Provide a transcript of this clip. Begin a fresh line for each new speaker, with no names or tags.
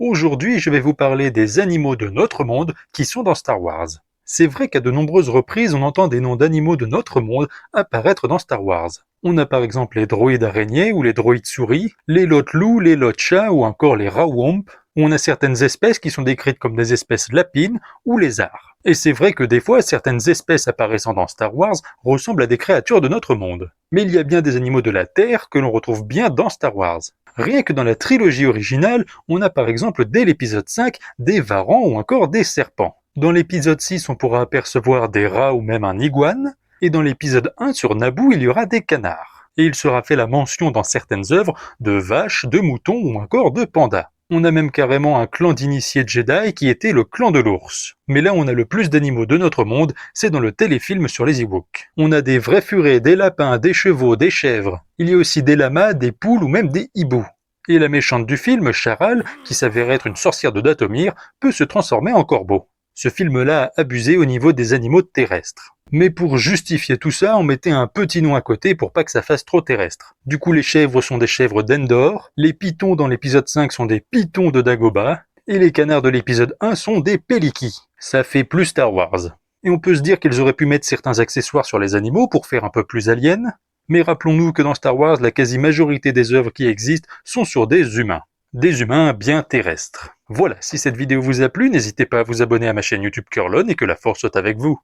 Aujourd'hui, je vais vous parler des animaux de notre monde qui sont dans Star Wars. C'est vrai qu'à de nombreuses reprises, on entend des noms d'animaux de notre monde apparaître dans Star Wars. On a par exemple les droïdes araignées ou les droïdes souris, les lots-loups, les lots-chats ou encore les rawwomp. On a certaines espèces qui sont décrites comme des espèces lapines ou lézards. Et c'est vrai que des fois, certaines espèces apparaissant dans Star Wars ressemblent à des créatures de notre monde. Mais il y a bien des animaux de la Terre que l'on retrouve bien dans Star Wars. Rien que dans la trilogie originale, on a par exemple dès l'épisode 5 des varans ou encore des serpents. Dans l'épisode 6, on pourra apercevoir des rats ou même un iguane, et dans l'épisode 1 sur Naboo, il y aura des canards. Et il sera fait la mention dans certaines œuvres de vaches, de moutons ou encore de pandas. On a même carrément un clan d'initiés Jedi qui était le clan de l'ours. Mais là on a le plus d'animaux de notre monde, c'est dans le téléfilm sur les Ewoks. On a des vrais furets, des lapins, des chevaux, des chèvres. Il y a aussi des lamas, des poules ou même des hiboux. Et la méchante du film, Charal, qui s'avère être une sorcière de Dathomir, peut se transformer en corbeau. Ce film-là a abusé au niveau des animaux terrestres. Mais pour justifier tout ça, on mettait un petit nom à côté pour pas que ça fasse trop terrestre. Du coup, les chèvres sont des chèvres d'Endor, les pitons dans l'épisode 5 sont des pitons de Dagobah, et les canards de l'épisode 1 sont des pélikis. Ça fait plus Star Wars. Et on peut se dire qu'ils auraient pu mettre certains accessoires sur les animaux pour faire un peu plus alien, mais rappelons-nous que dans Star Wars, la quasi-majorité des œuvres qui existent sont sur des humains. Des humains bien terrestres. Voilà, si cette vidéo vous a plu, n'hésitez pas à vous abonner à ma chaîne YouTube Curlon et que la force soit avec vous.